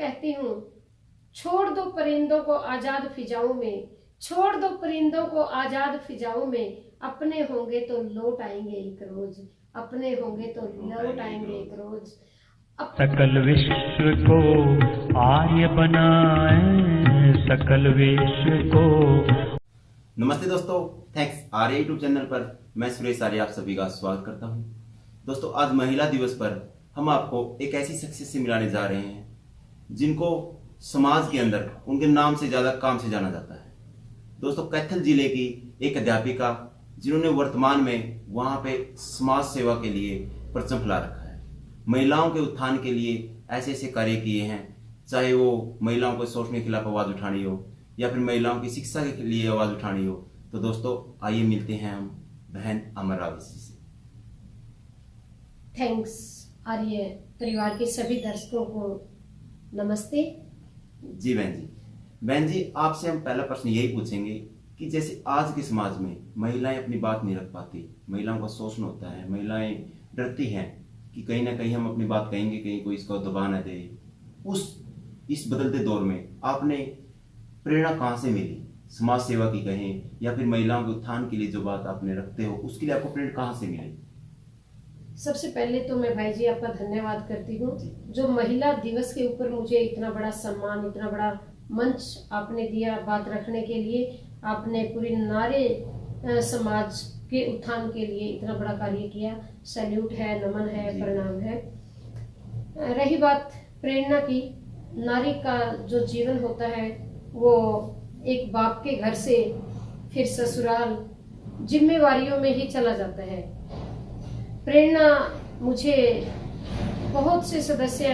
कहती हूँ, छोड़ दो परिंदों को आजाद फिजाओं में, छोड़ दो परिंदों को आजाद फिजाओं में, अपने होंगे तो लौट आएंगे एक रोज, अपने होंगे तो लौट आएंगे एक रोज। सकल विश्व को आर्य बनाए, सकल विश्व को। नमस्ते दोस्तों, थैंक्स आर्य यूट्यूब चैनल पर मैं सुरेश आर्य आप सभी का स्वागत करता हूं। दोस्तों, आज महिला दिवस पर हम आपको एक ऐसी शख्सियत से मिलाने जा रहे हैं जिनको समाज के अंदर उनके नाम से ज्यादा काम से जाना जाता है। दोस्तों, कैथल जिले की एक अध्यापिका जिन्होंने वर्तमान में वहां पे समाज सेवा के लिए परचम फैला रखा है, महिलाओं के उत्थान के लिए ऐसे ऐसे कार्य किए हैं, चाहे वो महिलाओं को शोषण के खिलाफ आवाज उठानी हो या फिर महिलाओं की शिक्षा के लिए आवाज उठानी हो। तो दोस्तों, आइए मिलते हैं हम बहन अमर रावसी से। थैंक्स आर्य परिवार के सभी दर्शकों को नमस्ते। जी बहन जी, आपसे हम पहला प्रश्न यही पूछेंगे कि जैसे आज के समाज में महिलाएं अपनी बात नहीं रख पाती, महिलाओं का शोषण होता है, महिलाएं डरती हैं कि कहीं ना कहीं हम अपनी बात कहेंगे, कहीं कोई इसको दबा न दे। इस बदलते दौर में आपने प्रेरणा कहाँ से मिली, समाज सेवा की कहें या फिर महिलाओं के उत्थान के लिए जो बात आपने रखते हो, उसके लिए आपको प्रेरणा कहाँ से मिली? सबसे पहले तो मैं भाई जी आपका धन्यवाद करती हूँ, जो महिला दिवस के ऊपर मुझे इतना बड़ा सम्मान, इतना बड़ा मंच आपने दिया बात रखने के लिए। आपने पूरी नारी समाज के उत्थान के लिए इतना बड़ा कार्य किया। सैल्यूट है, नमन है, प्रणाम है। रही बात प्रेरणा की, नारी का जो जीवन होता है वो एक बाप के घर से फिर ससुराल जिम्मेवारियों में ही चला जाता है। प्रेरणा मुझे बहुत से सदस्य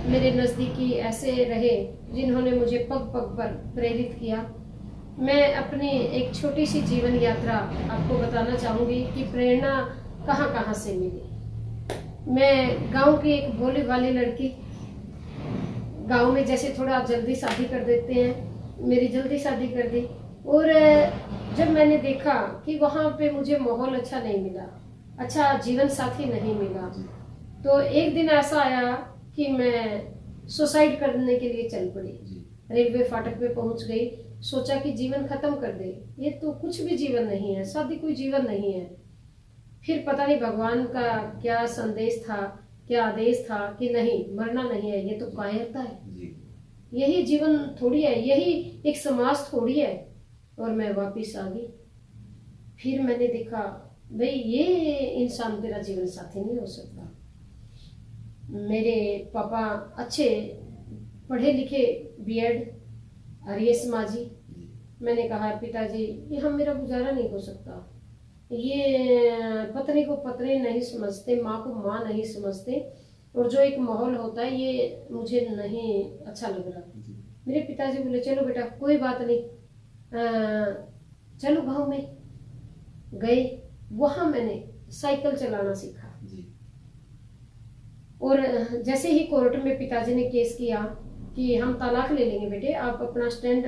मेरे नजदीकी ऐसे रहे जिन्होंने मुझे पग पग पर प्रेरित किया। मैं अपनी एक छोटी सी जीवन यात्रा आपको बताना चाहूंगी कि प्रेरणा कहाँ कहाँ से मिली। मैं गांव की एक भोली वाली लड़की, गांव में जैसे थोड़ा जल्दी शादी कर देते हैं, मेरी जल्दी शादी कर दी। और जब मैंने देखा कि वहां पे मुझे माहौल अच्छा नहीं मिला, अच्छा जीवन साथी नहीं मिला, तो एक दिन ऐसा आया कि मैं सुसाइड करने के लिए चल पड़ी। रेलवे फाटक पे पहुंच गई, सोचा कि जीवन खत्म कर दे, ये तो कुछ भी जीवन नहीं है, शादी कोई जीवन नहीं है। फिर पता नहीं भगवान का क्या संदेश था, क्या आदेश था कि नहीं, मरना नहीं है, ये तो कायरता है, यही जीवन थोड़ी है, यही एक समाज थोड़ी है। और मैं वापिस आ गई। फिर मैंने देखा भाई ये इंसान मेरा जीवन साथी नहीं हो सकता। मेरे पापा अच्छे पढ़े लिखे, बीएड, आर्य समाजी। मैंने कहा पिताजी ये हम मेरा गुजारा नहीं हो सकता, ये पत्नी को पत्नी नहीं समझते, माँ को माँ नहीं समझते, और जो एक माहौल होता है ये मुझे नहीं अच्छा लग रहा। मेरे पिताजी बोले चलो बेटा कोई बात नहीं, चलो गांव में गए। वहां मैंने साइकिल चलाना सीखा। और जैसे ही कोर्ट में पिताजी ने केस किया कि हम तलाक ले लेंगे बेटे, आप अपना स्टैंड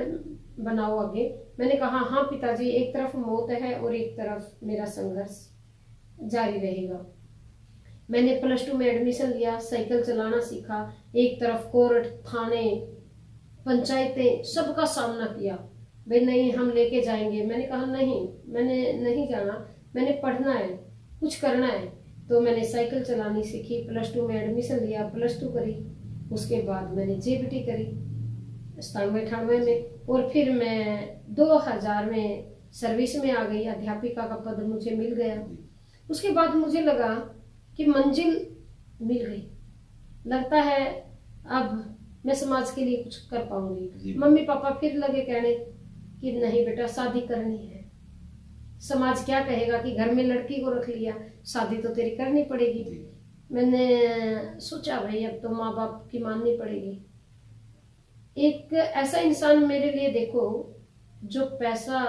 बनाओ आगे, मैंने कहा हाँ पिताजी, एक तरफ मौत है और एक तरफ मेरा संघर्ष जारी रहेगा। मैंने +2 में एडमिशन लिया, साइकिल चलाना सीखा। एक तरफ कोर्ट, थाने, पंचायतें, सबका सामना किया। भाई नहीं हम लेके जाएंगे। मैंने कहा नहीं, मैंने नहीं जाना, मैंने पढ़ना है, कुछ करना है। तो मैंने साइकिल चलानी सीखी, +2 में एडमिशन लिया, +2 करी, उसके बाद मैंने जेबीटी करी 97-98 में, और फिर मैं 2000 में सर्विस में आ गई, अध्यापिका का पद मुझे मिल गया। उसके बाद मुझे लगा कि मंजिल मिल गई, लगता है अब मैं समाज के लिए कुछ कर पाऊंगी। मम्मी पापा फिर लगे कहने कि नहीं बेटा शादी करनी है, समाज क्या कहेगा कि घर में लड़की को रख लिया, शादी तो तेरी करनी पड़ेगी। मैंने सोचा भाई अब तो माँ बाप की माननी पड़ेगी। एक ऐसा इंसान मेरे लिए देखो जो पैसा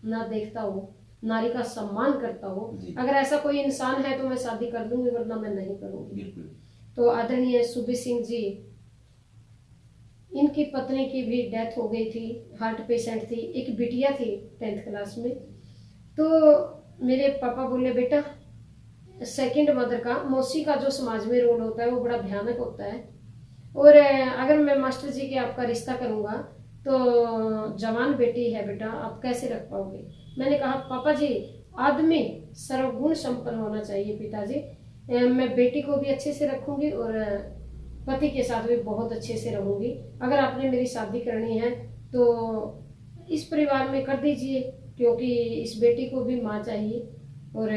ना देखता हो, नारी का सम्मान करता हो। अगर ऐसा कोई इंसान है तो मैं शादी कर लूंगी, वरना मैं नहीं करूंगी। तो आदरणीय सुबी सिंह जी, इनकी पत्नी की भी डेथ हो गई थी, हार्ट पेशेंट थी, एक बिटिया थी 10th क्लास में। तो मेरे पापा बोले बेटा सेकंड मदर का, मौसी का जो समाज में रोल होता है वो बड़ा भयानक होता है। और अगर मैं मास्टर जी के आपका रिश्ता करूंगा तो जवान बेटी है बेटा, आप कैसे रख पाओगे? मैंने कहा पापा जी, आदमी सर्वगुण संपन्न होना चाहिए पिताजी। मैं बेटी को भी अच्छे से रखूंगी और पति के साथ भी बहुत अच्छे से रहूंगी। अगर आपने मेरी शादी करनी है तो इस परिवार में कर दीजिए, क्योंकि इस बेटी को भी माँ चाहिए और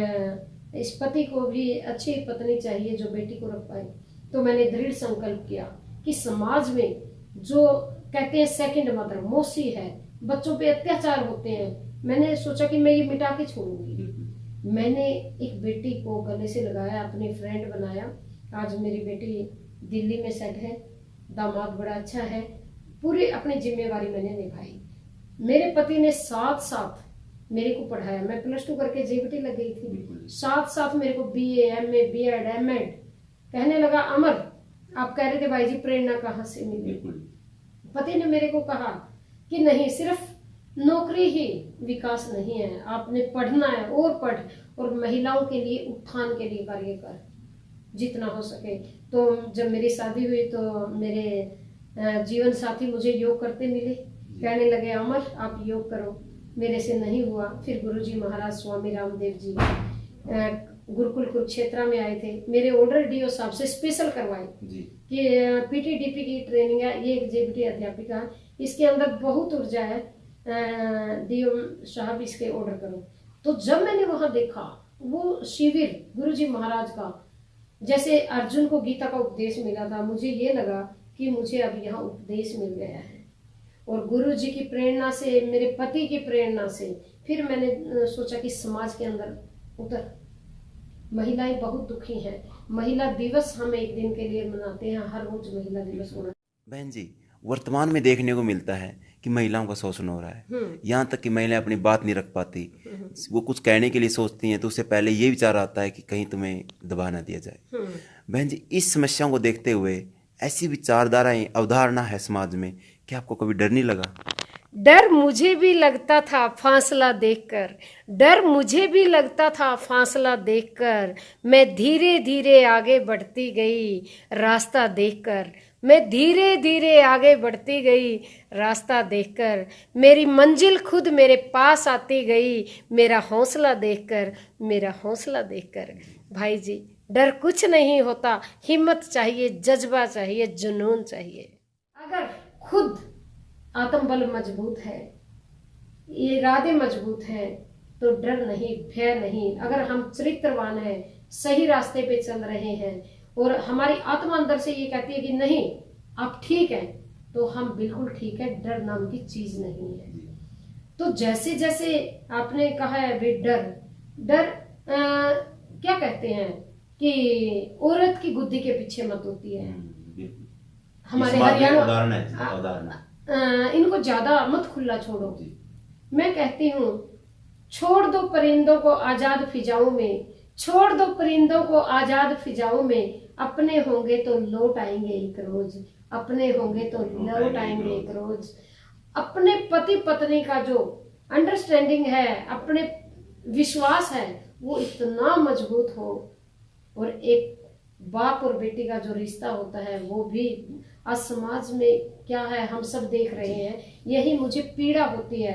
इस पति को भी अच्छी पत्नी चाहिए जो बेटी को रख पाए। तो मैंने दृढ़ संकल्प किया कि समाज में जो कहते हैं सेकंड मदर, मौसी है, बच्चों पे अत्याचार होते हैं, मैंने सोचा कि मैं ये मिटा के छोड़ूंगी। मैंने एक बेटी को गले से लगाया, अपनी फ्रेंड बनाया। आज मेरी बेटी दिल्ली में सेट है, दामाद बड़ा अच्छा है, पूरी अपनी जिम्मेवारी मैंने निभाई। मेरे पति ने साथ साथ मेरे को पढ़ाया। मैं +2 करके जेबीटी लग गई थी, साथ साथ मेरे को BA, MA, B.Ed, M.Ed। कहने लगा अमर, आप कह रहे थे भाई जी प्रेरणा कहाँ से मिली? पति ने मेरे को कहा कि नहीं, सिर्फ नौकरी ही विकास नहीं है, आपने पढ़ना है और पढ़, और महिलाओं के लिए उत्थान के लिए कार्य कर जितना हो सके। तो जब मेरी शादी हुई तो मेरे जीवन साथी मुझे योग करते मिले, कहने लगे अमर आप योग करो। मेरे से नहीं हुआ। फिर गुरुजी महाराज स्वामी रामदेव जी गुरुकुल कुरुक्षेत्र में आए थे, मेरे ऑर्डर DO साहब से स्पेशल करवाए कि PTDP की ट्रेनिंग है, ये एक जेबीटी अध्यापिका, इसके अंदर बहुत ऊर्जा है, DO साहब इसके ऑर्डर करो। तो जब मैंने वहां देखा वो शिविर गुरुजी महाराज का, जैसे अर्जुन को गीता का उपदेश मिला था, मुझे ये लगा कि मुझे अब यहाँ उपदेश मिल गया है। और गुरु जी की प्रेरणा से, मेरे पति की प्रेरणा से फिर मैंने सोचा कि समाज के अंदर उतर। महिलाएं बहुत दुखी हैं। महिला दिवस हम एक दिन के लिए मनाते हैं, हर रोज महिला दिवस होना। बहन जी, वर्तमान में देखने को मिलता है कि महिलाओं का शोषण हो रहा है, यहाँ तक कि महिलाएं अपनी बात नहीं रख पाती। वो कुछ कहने के लिए सोचती हैं तो उससे पहले ये विचार आता है कि कहीं तुम्हें दबा ना दिया जाए। बहन जी, इस समस्याओं को देखते हुए ऐसी विचारधाराएं, अवधारणा है समाज में, क्या आपको कभी डर नहीं लगा? डर मुझे भी लगता था फासला देखकर, डर मुझे भी लगता था फासला देखकर। मैं धीरे धीरे आगे बढ़ती गई रास्ता देखकर, मैं धीरे धीरे आगे बढ़ती गई रास्ता देखकर। मेरी मंजिल खुद मेरे पास आती गई, मेरा हौसला देखकर, मेरा हौसला देखकर। भाई जी, डर कुछ नहीं होता, हिम्मत चाहिए, जज्बा चाहिए, जुनून चाहिए। अगर खुद आत्मबल मजबूत है, इरादे मजबूत हैं, तो डर नहीं, भय नहीं। अगर हम चरित्रवान हैं, सही रास्ते पे चल रहे हैं और हमारी आत्मा अंदर से ये कहती है कि नहीं आप ठीक हैं, तो हम बिल्कुल ठीक है। डर नाम की चीज नहीं है। तो जैसे जैसे आपने कहा है भी डर क्या कहते हैं कि औरत की गुद्दी के पीछे मत होती है। हमारे हरियाणा इनको ज्यादा मत खुला छोड़ो। मैं कहती हूँ छोड़ दो परिंदों को आजाद फिजाओं में, छोड़ दो परिंदों को आजाद फिजाओं में। अपने होंगे तो लौट आएंगे एक रोज, अपने होंगे तो लौट आएंगे एक रोज। अपने पति पत्नी का जो अंडरस्टैंडिंग है, अपने विश्वास है, वो इतना मजबूत हो, और एक बाप और बेटी का जो रिश्ता होता है वो भी। आज समाज में क्या है हम सब देख रहे हैं। यही मुझे पीड़ा होती है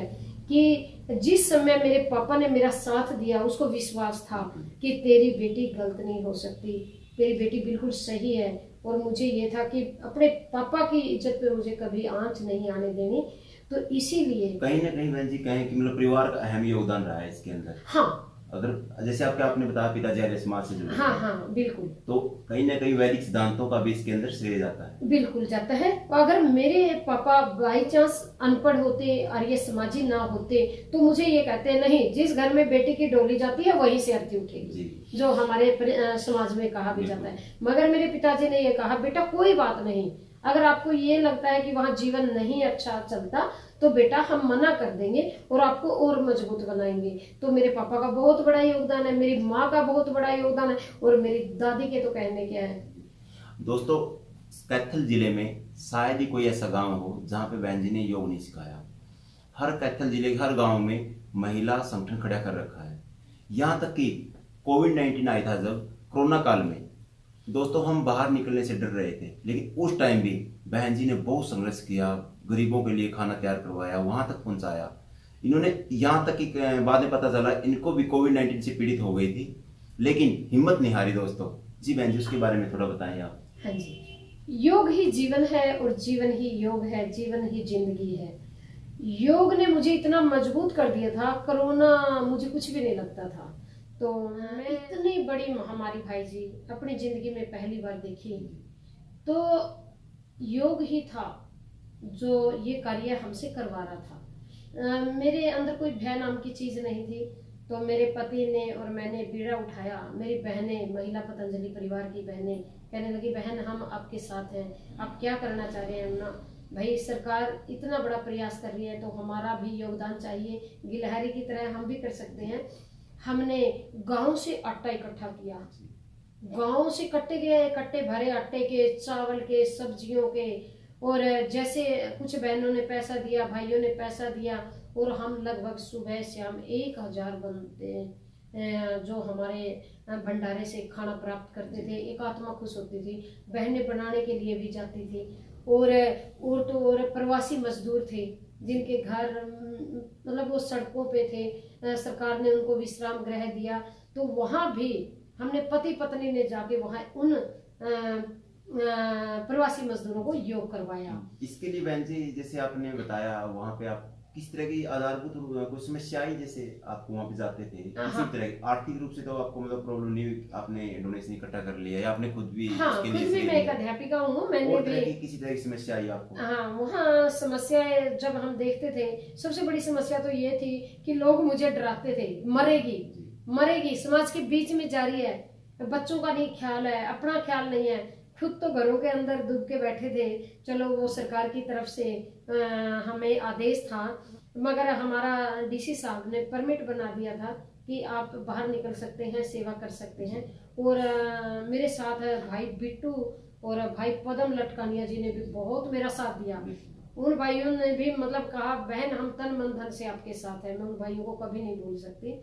कि जिस समय मेरे पापा ने मेरा साथ दिया, उसको विश्वास था कि तेरी बेटी गलत नहीं हो सकती, तेरी बेटी बिल्कुल सही है। और मुझे ये था कि अपने पापा की इज्जत पे मुझे कभी आंच नहीं आने देनी। तो इसीलिए कहीं ना कहीं बहन जी कहें कि मतलब परिवार का अहम योगदान रहा है इसके अंदर। हाँ, अगर जैसे आपने बताया पिताजी आर्य समाज से जुड़े, हाँ बिल्कुल, तो कहीं ना कहीं वैदिक सिद्धांतों का भी इसके अंदर श्रेय जाता है। बिल्कुल जाता है। अगर मेरे पापा बाई चांस अनपढ़ होते, आर्य समाजी ना होते, तो मुझे ये कहते हैं नहीं, जिस घर में बेटी की डोली जाती है वहीं से आरती उठेगी, जो हमारे समाज में कहा भी जाता है। मगर मेरे पिताजी ने ये कहा बेटा कोई बात नहीं, अगर आपको ये लगता है कि वहाँ जीवन नहीं अच्छा चलता तो बेटा हम मना कर देंगे और आपको और मजबूत बनाएंगे। तो मेरे पापा का बहुत बड़ा योगदान है, मेरी माँ का बहुत बड़ा योगदान है, और मेरी दादी के तो कहने क्या है। दोस्तों, कैथल जिले में शायद ही कोई ऐसा गांव हो जहां पे बहन जी ने योग नहीं सिखाया। हर कैथल जिले के हर गांव में महिला संगठन खड़ा कर रखा है। यहाँ तक कि कोविड-19 आया था, जब कोरोना काल में दोस्तों हम बाहर निकलने से डर रहे थे, लेकिन उस टाइम भी बहन जी ने बहुत संघर्ष किया, गरीबों के लिए खाना तैयार करवाया, वहां तक पहुंचाया। इन्होंने यहाँ तक कि बाद में पता चला इनको भी कोविड-19 से पीड़ित हो गई थी, लेकिन हिम्मत नहीं हारी दोस्तों। जी बहन जी, उसके बारे में थोड़ा बताएं आप। हाँ जी, योग ही जीवन है और जीवन ही योग है, जीवन ही जिंदगी है। योग ने मुझे इतना मजबूत कर दिया था, कोरोना मुझे कुछ भी नहीं लगता था। तो मैं इतनी बड़ी महामारी भाई जी अपनी जिंदगी में पहली बार देखी, तो योग ही था जो ये कार्य हमसे करवा रहा था। मेरे अंदर कोई भय नाम की चीज नहीं थी, तो मेरे पति ने और मैंने बीड़ा उठाया। मेरी बहनें, महिला पतंजलि परिवार की बहनें कहने लगी, बहन हम आपके साथ हैं, आप क्या करना चाह रहे हैं ना भाई, सरकार इतना बड़ा प्रयास कर रही है तो हमारा भी योगदान चाहिए, गिलहरी की तरह हम भी कर सकते हैं। हमने गांव से आटा इकट्ठा किया, गांव से कट्टे गए, कट्टे भरे आटे के, चावल के, सब्जियों के, और जैसे कुछ बहनों ने पैसा दिया, भाइयों ने पैसा दिया, और हम लगभग सुबह शाम 1000 बंदे जो हमारे भंडारे से खाना प्राप्त करते थे। एक आत्मा खुश होती थी, बहनें बनाने के लिए भी जाती थी। और प्रवासी मजदूर थे जिनके घर मतलब वो सड़कों पे थे, सरकार ने उनको विश्राम गृह दिया, तो वहां भी हमने पति पत्नी ने जाके वहां उन प्रवासी मजदूरों को योग करवाया। इसके लिए बहन जी, जैसे आपने बताया वहां पे आप किस तरह की आधारभूत कोई समस्या आई, जैसे आप वहां पे जाते थे, किसी तरह की आर्थिक रूप से तो आपको मतलब प्रॉब्लम नहीं हुई, आपने डोनेशन इकट्ठा कर लिया या आपने खुद भी खुद भी मैं एक अध्यापिका हूँ, मैंने भी किसी तरह की समस्या आई आपको? हाँ, वहाँ समस्याएं जब हम देखते थे, सबसे बड़ी समस्या तो ये थी कि लोग मुझे डराते थे, मरेगी मरेगी, समाज के बीच में जा रही है, बच्चों का नहीं ख्याल है, अपना ख्याल नहीं है, खुद तो घरों के अंदर डूब के बैठे थे। चलो वो सरकार की तरफ से हमें आदेश था, मगर हमारा डीसी साहब ने परमिट बना दिया था कि आप बाहर निकल सकते हैं, सेवा कर सकते हैं। और मेरे साथ भाई बिट्टू और भाई पदम लटकानिया जी ने भी बहुत मेरा साथ दिया। उन भाइयों ने भी मतलब कहा, बहन हम तन मन धन से आपके साथ हैं। मैं उन भाइयों को कभी नहीं भूल सकती।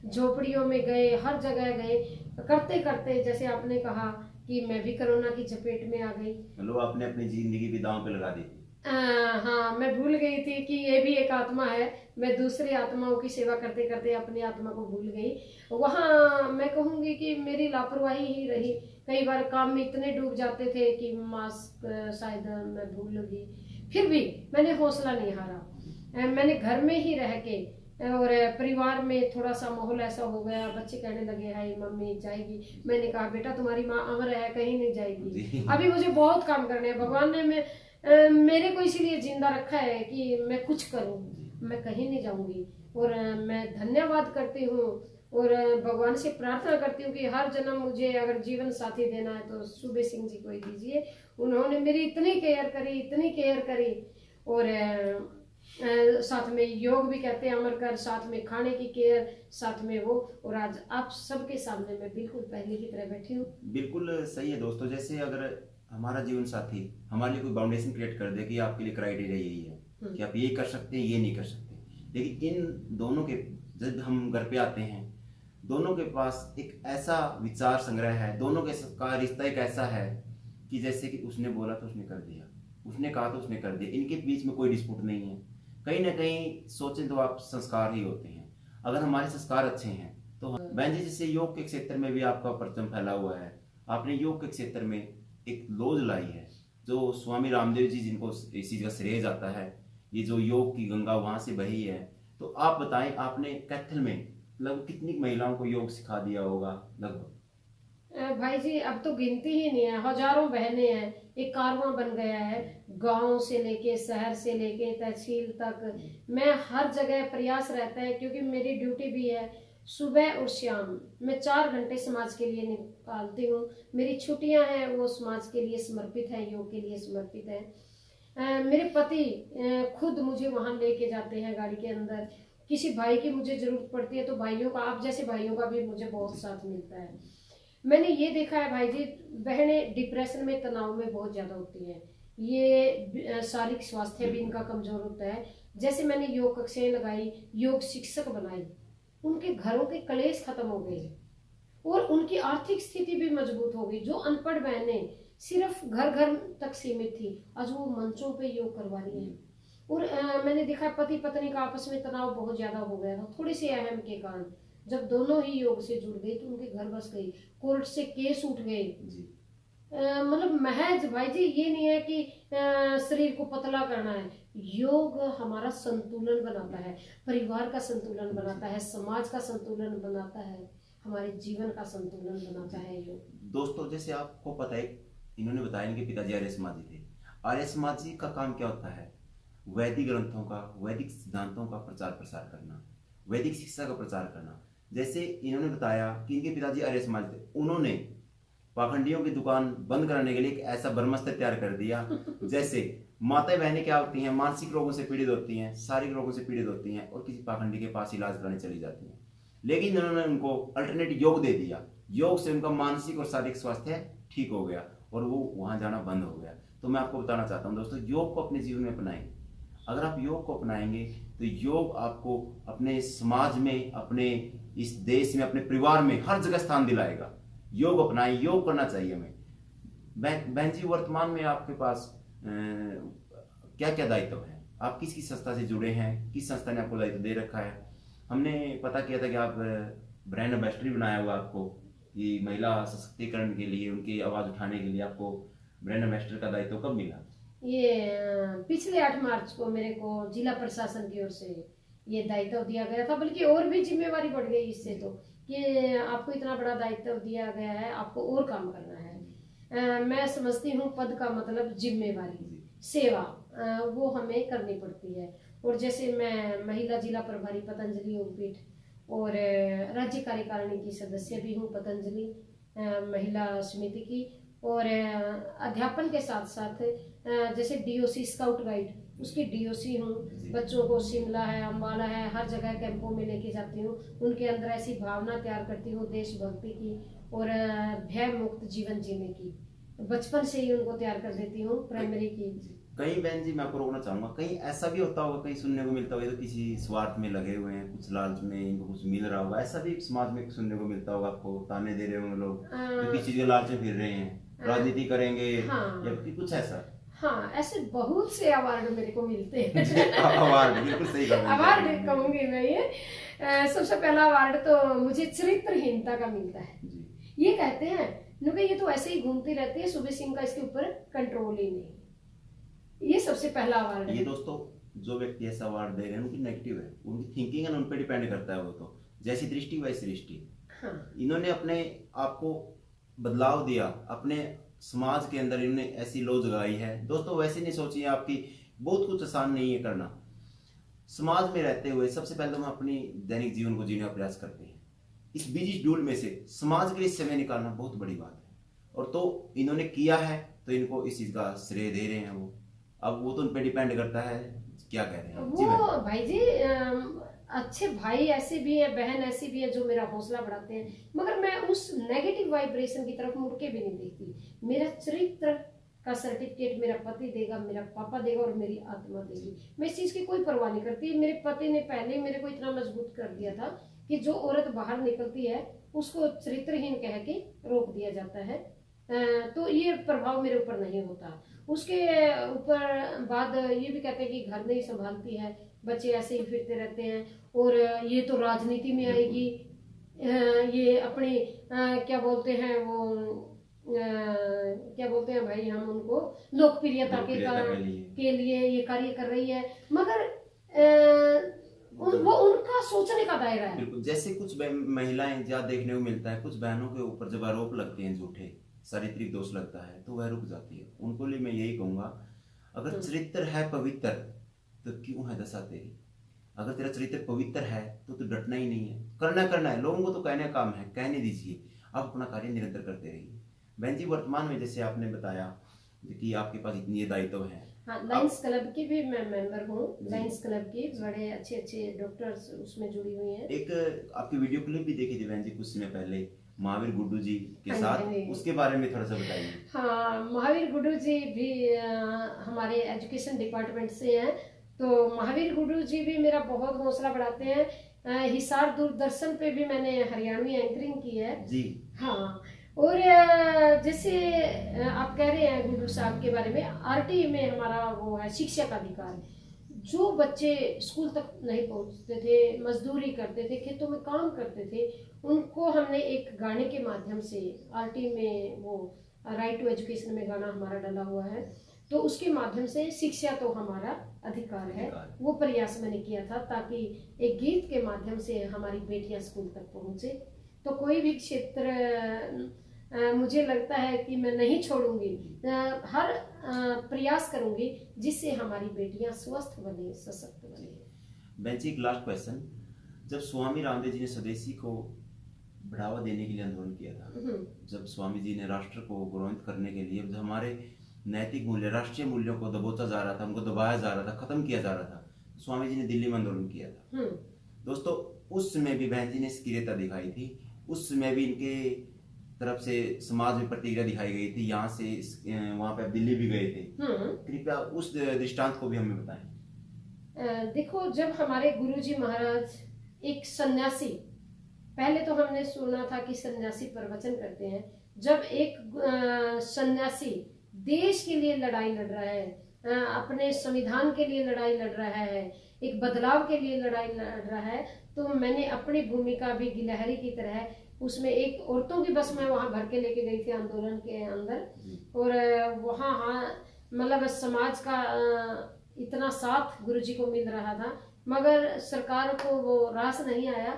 झोपड़ियों में गए, हर जगह गए, करते करते जैसे आपने कहा कि मैं भी कोरोना की चपेट में आ गई। मतलब आपने अपनी जिंदगी भी दांव पे लगा दी थी। हाँ, मैं भूल गई थी कि ये भी एक आत्मा है। मैं दूसरी आत्माओं की सेवा करते करते अपनी आत्मा को भूल गई। वहाँ मैं कहूँगी कि मेरी लापरवाही ही रही। कई बार काम में इतने डूब जाते थे कि मास्क शायद मैं भूल गई, फिर भी मैंने हौसला नहीं हारा। मैंने घर में ही रह के, और परिवार में थोड़ा सा माहौल ऐसा हो गया, बच्चे कहने लगे हाय मम्मी जाएगी। मैंने कहा बेटा तुम्हारी माँ अमर है, कहीं नहीं जाएगी, अभी मुझे बहुत काम करने हैं। भगवान ने मेरे को इसीलिए जिंदा रखा है कि मैं कुछ करूं, मैं कहीं नहीं जाऊंगी। और मैं धन्यवाद करती हूँ और भगवान से प्रार्थना करती हूँ कि हर जन्म मुझे अगर जीवन साथी देना है तो सूबे सिंह जी को ही दीजिए। उन्होंने मेरी इतनी केयर करी, इतनी केयर करी, और साथ में योग भी कहते हैं अमर कर, साथ में खाने की केयर, साथ में वो। और आज आप सबके सामने मैं बिल्कुल पहले की तरह बैठी हूँ। बिल्कुल सही है दोस्तों। जैसे अगर हमारा जीवन साथी हमारे लिए कोई बाउंडेशन क्रिएट कर दे कि आपके लिए क्राइटेरिया यही है कि आप ये कर सकते हैं, ये नहीं कर सकते, लेकिन इन दोनों के जब हम घर पे आते हैं, दोनों के पास एक ऐसा विचार संग्रह है, दोनों के का रिश्ता एक ऐसा है कि जैसे कि उसने बोला तो उसने कर दिया, उसने कहा तो उसने कर दिया, इनके बीच में कोई डिस्प्यूट नहीं है। कहीं ना कहीं सोचें तो आप संस्कार ही होते हैं। अगर हमारे संस्कार अच्छे हैं तो बहन जी, जैसे योग के क्षेत्र में भी आपका परचम फैला हुआ है, आपने योग के क्षेत्र में एक लॉज लाई है जो स्वामी रामदेव जी, जिनको इस चीज का श्रेय जाता है, ये जो योग की गंगा वहां से बही है। तो आप बताएं, आपने कैथल में लगभग कितनी महिलाओं को योग सिखा दिया होगा? लगभग भाई जी अब तो गिनती ही नहीं है, हजारों बहनें हैं, एक कारवां बन गया है। गांव से लेके शहर से लेके तहसील तक मैं हर जगह प्रयास रहता है, क्योंकि मेरी ड्यूटी भी है सुबह और शाम। मैं 4 घंटे समाज के लिए निकालती हूँ। मेरी छुट्टियां हैं वो समाज के लिए समर्पित है, योग के लिए समर्पित है। मेरे पति खुद मुझे वहां लेके जाते हैं गाड़ी के अंदर। किसी भाई की मुझे जरूरत पड़ती है तो भाइयों का, आप जैसे भाइयों का भी मुझे बहुत साथ मिलता है। मैंने ये देखा है भाई जी, बहनें डिप्रेशन में, तनाव में बहुत ज्यादा होती हैं। ये शारीरिक स्वास्थ्य भी इनका कमजोर होता है। जैसे मैंने योग कक्षाएं लगाई, योग शिक्षक बनाई, उनके घरों के कलेश खत्म हो गए। और उनकी आर्थिक स्थिति भी मजबूत हो गई। जो अनपढ़ बहनें सिर्फ घर घर तक सीमित थी, आज वो मंचों पे योग करवा रही हैं। और मैंने देखा पति पत्नी का आपस में तनाव बहुत ज्यादा हो गया था, थोड़ी सी अहम के कारण। जब दोनों ही योग से जुड़ गई तो उनके घर बस गई, कोर्ट से केस उठ गए। मतलब महज भाई जी ये नहीं है कि शरीर को पतला करना है, योग हमारा संतुलन बनाता है, परिवार का संतुलन बनाता है, समाज का संतुलन बनाता है, हमारे जीवन का संतुलन बनाता है योग। दोस्तों जैसे आपको पता है, इन्होंने बताया इनके पिताजी आर्य समाजी थे। आर्य समाजी का काम क्या होता है? वैदिक ग्रंथों का, वैदिक सिद्धांतों का प्रचार प्रसार करना, वैदिक शिक्षा का प्रचार करना। जैसे इन्होंने बताया कि इनके पिताजी आर्य समाज थे, उन्होंने पाखंडियों की दुकान बंद कराने के लिए एक ऐसा ब्रह्मास्त्र तैयार कर दिया। जैसे माता बहनें क्या होती हैं, मानसिक रोगों से पीड़ित होती हैं, शारीरिक रोगों से पीड़ित होती हैं और किसी पाखंडी के पास इलाज कराने चली जाती हैं, लेकिन इन्होंने उनको अल्टरनेट योग दे दिया। योग से उनका मानसिक और शारीरिक स्वास्थ्य ठीक हो गया और वो वहां जाना बंद हो गया। तो मैं आपको बताना चाहता हूँ दोस्तों, योग को अपने जीवन में अपनाएं। अगर आप योग को अपनाएंगे तो योग आपको अपने समाज में, अपने इस देश में, अपने परिवार में हर जगह स्थान दिलाएगा। योग अपनाएं, योग करना चाहिए हमें। बहन जी, वर्तमान में आपके पास क्या क्या दायित्व है? आप किस किस संस्था से जुड़े हैं? किस संस्था ने आपको दायित्व दे रखा है? हमने पता किया था कि आप ब्रांड एम्बेसडर बनाया हुआ आपको, ये महिला सशक्तिकरण के लिए, उनकी आवाज उठाने के लिए आपको ब्रांड एम्बेसडर का दायित्व कब मिला? ये पिछले 8 मार्च को मेरे को जिला प्रशासन की ओर से ये दायित्व दिया गया था, बल्कि और भी जिम्मेवारी बढ़ गई इससे, तो कि आपको इतना बड़ा दायित्व दिया गया है, आपको और काम करना है। मैं समझती हूँ पद का मतलब जिम्मेवारी, सेवा, वो हमें करनी पड़ती है। और जैसे मैं महिला जिला प्रभारी पतंजलि योगपीठ और राज्य कार्यकारिणी की सदस्य भी हूँ पतंजलि महिला समिति की, और अध्यापन के साथ साथ जैसे डीओसी स्काउट गाइड, उसकी डीओसी हूँ। बच्चों को शिमला है, अम्बाला है, हर जगह कैंपों में लेके जाती हूँ, उनके अंदर ऐसी भावना तैयार करती हूँ देशभक्ति की और भय मुक्त जीवन जीने की। बचपन से ही उनको तैयार कर देती हूँ प्राइमरी की। कहीं बहन जी मैं आपको रोकना चाहूंगा, कहीं ऐसा भी होता होगा, कहीं सुनने को मिलता होगा तो किसी स्वार्थ में लगे हुए हैं, कुछ लालच में इनको कुछ मिल रहा होगा, ऐसा भी समाज में सुनने को मिलता होगा? आपको ताने दे रहे होंगे लोग तो किसी चीज के लालच में फिर रहे हैं, राजनीति करेंगे, या कुछ ऐसा? हाँ, ऐसे बहुत से अवार्ड मेरे को मिलते हैं। अवार्ड बिल्कुल सही कहा, अवार्ड कहूंगी मैं ये। सबसे पहला अवार्ड तो मुझे चरित्रहीनता का मिलता है। ये कहते हैं ये तो ऐसे ही घूमती रहती है, सुबह सिंह का इसके ऊपर कंट्रोल ही नहीं। ये सबसे पहला अवार्ड है। ये दोस्तों जो व्यक्ति ऐसा अवार्ड दे रहे हैं उनकी नेगेटिव है, उनकी थिंकिंग है, उन पर डिपेंड करता है। वो तो जैसी दृष्टि वैसी दृष्टि। हाँ। इन्होंने अपने आप को बदलाव दिया, अपने समाज के अंदर इन्होंने ऐसी लो जगाई है। दोस्तों वैसे नहीं सोचिए, आपकी बहुत कुछ आसान नहीं है करना। समाज में रहते हुए सबसे पहले हम अपनी दैनिक जीवन को जीने का प्रयास करते हैं। इस बिजी शेड्यूल में से समाज के लिए समय निकालना बहुत बड़ी बात है, और तो इन्होंने किया है तो इनको इस चीज का श्रेय दे रहे हैं वो। अब वो तो उन पे डिपेंड करता है क्या कह रहे हैं वो भाई जी। अच्छे भाई ऐसे भी है, बहन ऐसी भी है जो मेरा हौसला बढ़ाते हैं, मगर मैं उस नेगेटिव वाइब्रेशन की तरफ मुड़ के भी नहीं देखती। मेरा चरित्र का सर्टिफिकेट मेरा पति देगा, मेरा पापा देगा और मेरी आत्मा देगी। मैं इस चीज की कोई परवाह नहीं करती। मेरे पति ने पहले मेरे को इतना मजबूत कर दिया था कि जो औरत बाहर निकलती है उसको चरित्रहीन कह के रोक दिया जाता है, तो ये प्रभाव मेरे ऊपर नहीं होता। उसके ऊपर बाद ये भी कहते हैं कि घर नहीं संभालती है, बच्चे ऐसे ही फिरते रहते हैं, और ये तो राजनीति में आएगी, ये अपनी क्या बोलते हैं वो क्या बोलते हैं भाई, हम उनको लोकप्रियता के लिए ये कार्य कर रही है, मगर वो उनका सोचने का दायरा है। बिल्कुल। जैसे कुछ महिलाएं जहाँ देखने को मिलता है, कुछ बहनों के ऊपर जब आरोप लगते हैं, झूठे चारित्रिक दोष लगता है, तो वह रुक जाती है। उनको लिए मैं यही कहूंगा, अगर चरित्र है पवित्र तो क्यों है दशा तेरी? अगर तेरा चरित्र पवित्र है तो डरना ही नहीं है, करना है। लोगों को तो कहने का काम है, कहने दीजिए, आप अपना कार्य निरंतर करते रहिए। बहन जी वर्तमान में जैसे आपने बताया कि आपके पास इतनी ये दायित्व है। हाँ, लायंस क्लब की भी मैं मेंबर हूँ। लायंस क्लब की बड़े अच्छे डॉक्टर्स उसमें जुड़ी हुई हैं। एक आपकी वीडियो क्लिप भी देखी थी बहन जी कुछ समय पहले महावीर गुड्डू जी के साथ, उसके बारे में थोड़ा सा बताइए। हाँ, महावीर गुड्डू जी भी हमारे एजुकेशन डिपार्टमेंट से हैं, तो महावीर गुड्डू जी भी मेरा बहुत हौसला बढ़ाते हैं हिसार दूरदर्शन पे भी मैंने हरियाणवी एंकरिंग की है जी। हाँ। और जैसे आप कह रहे हैं गुरु साहब के बारे में, आरटी में हमारा वो है शिक्षा का अधिकार। जो बच्चे स्कूल तक नहीं पहुंचते थे, मजदूरी करते थे, खेतों में काम करते थे, उनको हमने एक गाने के माध्यम से आरटी में वो राइट टू एजुकेशन में गाना हमारा डाला हुआ है, तो उसके माध्यम से शिक्षा तो हमारा अधिकार है, वो प्रयास मैंने किया था ताकि एक गीत के माध्यम से हमारी बेटियां स्कूल तक पहुंचे। तो कोई भी क्षेत्र मुझे लगता है कि मैं नहीं छोड़ूंगी, हर प्रयास करूंगी जिससे हमारी बेटियां स्वस्थ बने, सशक्त बने। बहन जी, एक लास्ट क्वेश्चन, जब स्वामी रामदेव जी ने स्वदेशी को बढ़ावा देने के लिए आंदोलन किया था, जब स्वामी जी ने राष्ट्र को गौरवान्वित करने के लिए, जब हमारे नैतिक मूल्य, राष्ट्रीय मूल्यों को दबोचा जा रहा था, उनको दबाया जा रहा था, खत्म किया जा रहा था, स्वामी जी ने दिल्ली में आंदोलन किया था। दोस्तों, उस समय भी बहन जी ने सक्रियता दिखाई थी, उस समय भी इनके तरफ से समाज में प्रतिक्रिया दिखाई गई थी, यहाँ से वहां पे आप दिल्ली भी गए थे, कृपया उस दृष्टांत को भी हमें बताएं। देखो, जब हमारे गुरुजी महाराज एक सन्यासी, पहले तो हमने सुना था कि सन्यासी प्रवचन करते हैं, जब एक सन्यासी देश के लिए लड़ाई लड़ रहा है, अपने संविधान के लिए लड़ाई लड़ रहा है, एक बदलाव के लिए लड़ाई लड़ रहा है, तो मैंने अपनी भूमिका भी गिलहरी की तरह उसमें एक औरतों की बस में वहां भर के लेके गई थी आंदोलन के अंदर, और वहां मतलब समाज का इतना साथ गुरुजी को मिल रहा था, मगर सरकार को वो रास नहीं आया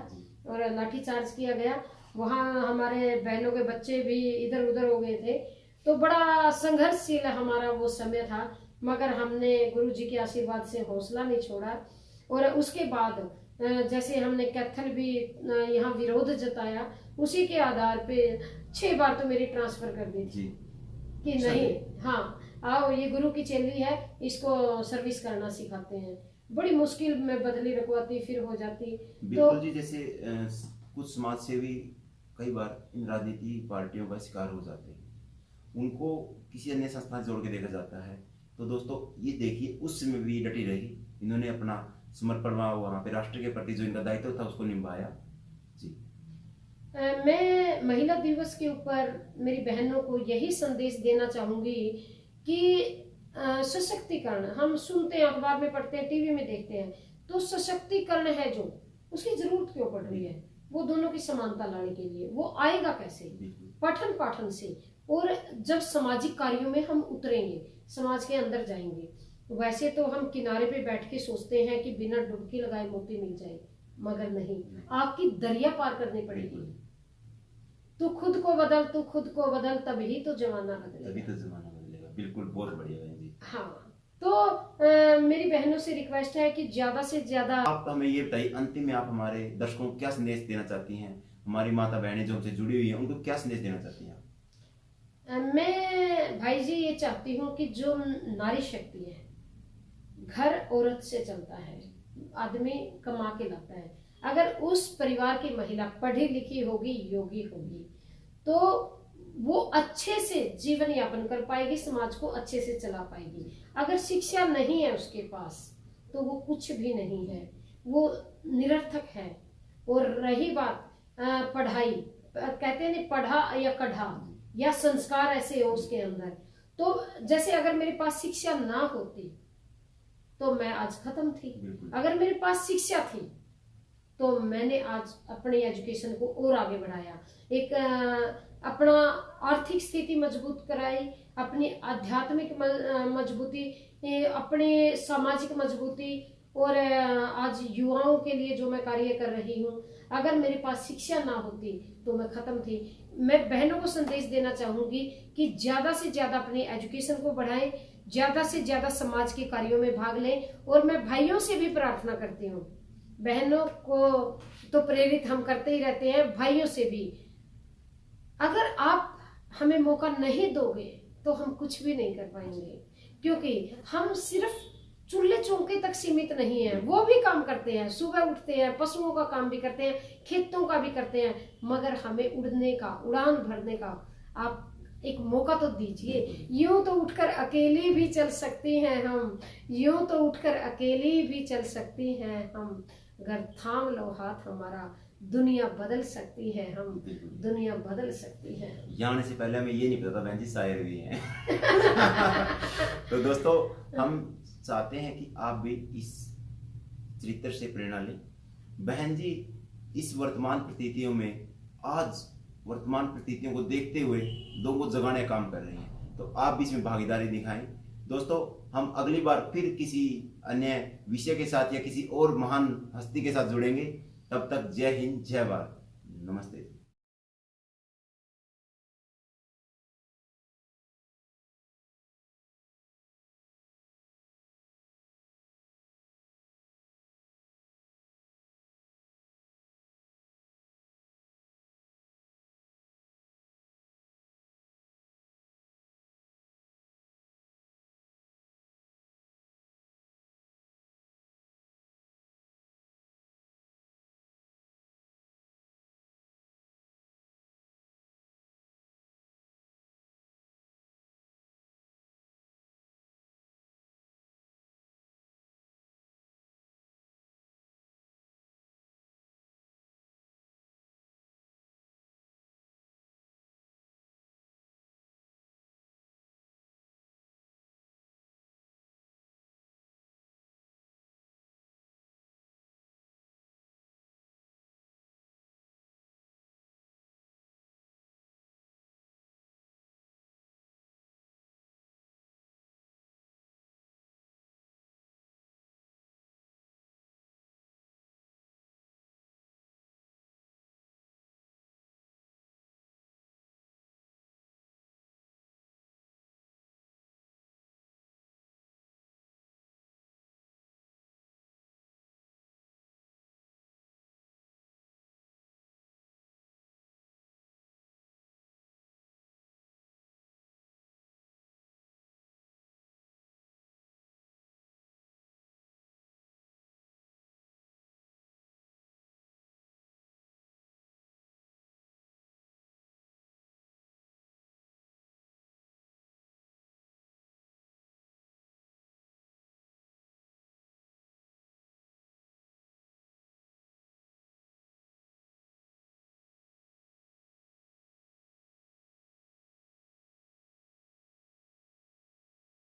और लाठीचार्ज किया गया। वहां हमारे बहनों के बच्चे भी इधर उधर हो गए थे, तो बड़ा संघर्षशील हमारा वो समय था, मगर हमने गुरुजी के आशीर्वाद से हौसला नहीं छोड़ा। और उसके बाद जैसे हमने कैथल भी यहाँ विरोध जताया, उसी के आधार पे 6 बार तो मेरी ट्रांसफर कर दी थी कि नहीं, हाँ आओ ये गुरु की चेली है, इसको सर्विस करना सिखाते हैं। बड़ी मुश्किल में बदली रखवाती, फिर हो जाती। बिल्कुल जी, जैसे कुछ समाज सेवी कई बार इन राजनीति पार्टियों का शिकार हो जाते हैं, उनको किसी अन्य संस्था से जोड़ के देखा जाता है। तो दोस्तों, ये देखिए, उस समय भी डटी रही, इन्होंने अपना समर्पण वहां पे राष्ट्र के प्रति जो इनका दायित्व था उसको निभाया। जी, मैं महिला दिवस के ऊपर मेरी बहनों को यही संदेश देना चाहूंगी कि सशक्तिकरण, हम सुनते हैं, अखबार में पढ़ते हैं, टीवी में देखते हैं, तो सशक्तिकरण है जो, उसकी जरूरत क्यों पड़ रही है? वो दोनों की समानता लाने के लिए, वो आएगा कैसे? पठन पाठन से। और जब सामाजिक कार्यों में हम उतरेंगे, समाज के अंदर जाएंगे, वैसे तो हम किनारे पे बैठ के सोचते हैं कि बिना डुबकी लगाए मोती मिल जाए, मगर नहीं, आपकी दरिया पार करनी पड़ेगी। तू खुद को बदल, तू खुद को बदल, तभी तो जमाना बदलेगा, तभी तो जमाना बदलेगा। बिल्कुल, बहुत बढ़िया बहन जी। हाँ, तो मेरी बहनों से रिक्वेस्ट है कि ज्यादा से ज्यादा आप हमें ये बताइए, अंतिम में आप हमारे दर्शकों को क्या संदेश देना चाहती हैं? हमारी माता बहनें जो हमसे जुड़ी हुई हैं, उनको क्या संदेश देना चाहती हैं? मैं भाई जी ये चाहती हूँ कि जो नारी शक्ति है, घर औरत से चलता है, आदमी कमा के लाता है, अगर उस परिवार की महिला पढ़ी लिखी होगी, योगी होगी, तो वो अच्छे से जीवन यापन कर पाएगी, समाज को अच्छे से चला पाएगी। अगर शिक्षा नहीं है उसके पास, तो वो कुछ भी नहीं है, वो निरर्थक है। और रही बात पढ़ाई, कहते हैं पढ़ा या कढ़ा, या संस्कार ऐसे हो उसके अंदर, तो जैसे अगर मेरे पास शिक्षा ना होती तो मैं आज खत्म थी, अगर मेरे पास शिक्षा थी तो मैंने आज अपनी एजुकेशन को और आगे बढ़ाया, एक अपना आर्थिक स्थिति मजबूत कराई, अपनी आध्यात्मिक मजबूती, अपनी सामाजिक मजबूती, और आज युवाओं के लिए जो मैं कार्य कर रही हूँ, अगर मेरे पास शिक्षा ना होती तो मैं खत्म थी। मैं बहनों को संदेश देना चाहूंगी कि ज्यादा से ज्यादा अपनी एजुकेशन को बढ़ाएं, ज्यादा से ज्यादा समाज के कार्यों में भाग लें। और मैं भाइयों से भी प्रार्थना करती हूँ, बहनों को तो प्रेरित हम करते ही रहते हैं, भाइयों से भी, अगर आप हमें मौका नहीं दोगे तो हम कुछ भी नहीं कर पाएंगे, क्योंकि हम सिर्फ चूल्हे चौके तक सीमित नहीं है, वो भी काम करते हैं, सुबह उठते हैं, पशुओं का काम भी करते हैं, खेतों का भी करते हैं, मगर हमें उड़ने का, उड़ान भरने का आप एक मौका तो दीजिए। यूं तो उठकर अकेली भी चल सकती हैं हम, यूं तो उठकर अकेली भी चल सकती हैं हम, अगर थाम लो हाथ हमारा, दुनिया बदल सकती है, हम दुनिया बदल सकती है। यहाँ आने से पहले हमें ये नहीं पता था बहन जी शायर भी हैं। तो दोस्तों हम चाहते हैं कि आप भी इस चरित्र से प्रेरणा लें। बहन जी इस वर्तमान परिस्थितियों में, आज वर्तमान परिस्थितियों को देखते हुए लोगों को जगाने का काम कर रही हैं, तो आप भी इसमें भागीदारी दिखाएं। दोस्तों हम अगली बार फिर किसी अन्य विषय के साथ या किसी और महान हस्ती के साथ जुड़ेंगे। तब तक जय हिंद, जय भारत, नमस्ते।